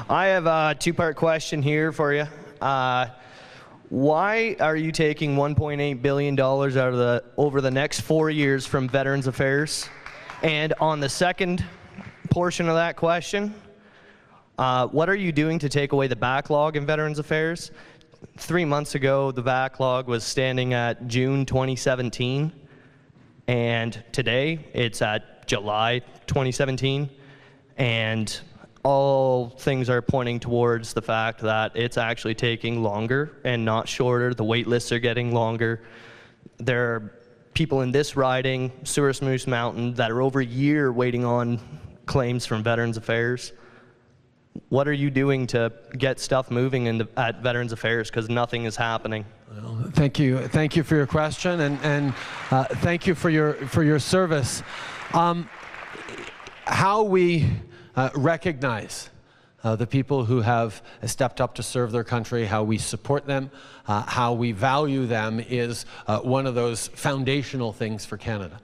I have a two-part question here for you. Why are you taking $1.8 billion over the next 4 years from Veterans Affairs? And on the second portion of that question, what are you doing to take away the backlog in Veterans Affairs? 3 months ago, the backlog was standing at June 2017, and today it's at July 2017, and all things are pointing towards the fact that it's actually taking longer and not shorter. The wait lists are getting longer. There are people in this riding, Souris Moose Mountain, that are over a year waiting on claims from Veterans Affairs. What are you doing to get stuff moving at Veterans Affairs, because nothing is happening? Well, thank you for your question, and thank you for your service. How we recognize the people who have stepped up to serve their country, how we support them, how we value them is one of those foundational things for Canada.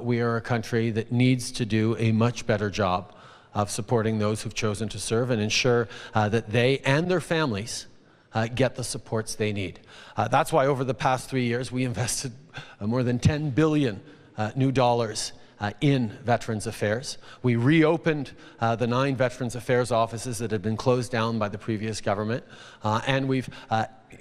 We are a country that needs to do a much better job of supporting those who've chosen to serve and ensure that they and their families get the supports they need. That's why over the past 3 years we invested more than $10 billion new dollars in Veterans Affairs. We reopened the 9 Veterans Affairs offices that had been closed down by the previous government, and we've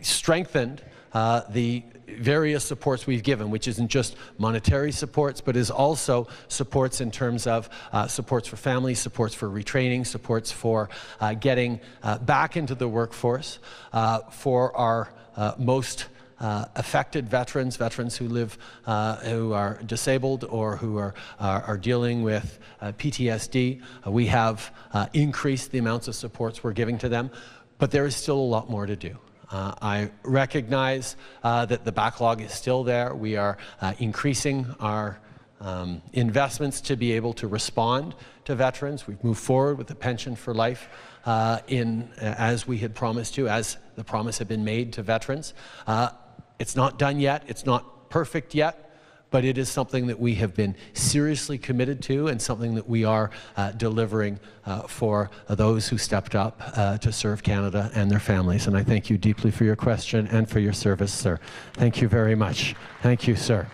strengthened the various supports we've given, which isn't just monetary supports, but is also supports in terms of supports for families, supports for retraining, supports for getting back into the workforce, for our most affected veterans who live, who are disabled or who are dealing with PTSD. We have increased the amounts of supports we're giving to them, but there is still a lot more to do. I recognize that the backlog is still there. We are increasing our investments to be able to respond to veterans. We've moved forward with the Pension for Life as we had promised to, as the promise had been made to veterans. It's not done yet, it's not perfect yet, but it is something that we have been seriously committed to and something that we are delivering for those who stepped up to serve Canada and their families. And I thank you deeply for your question and for your service, sir. Thank you very much. Thank you, sir.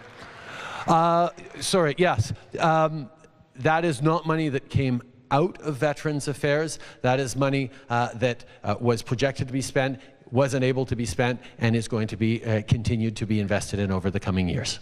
Sorry, yes. That is not money that came out of Veterans Affairs. That is money that was projected to be spent, wasn't able to be spent, and is going to be continued to be invested in over the coming years.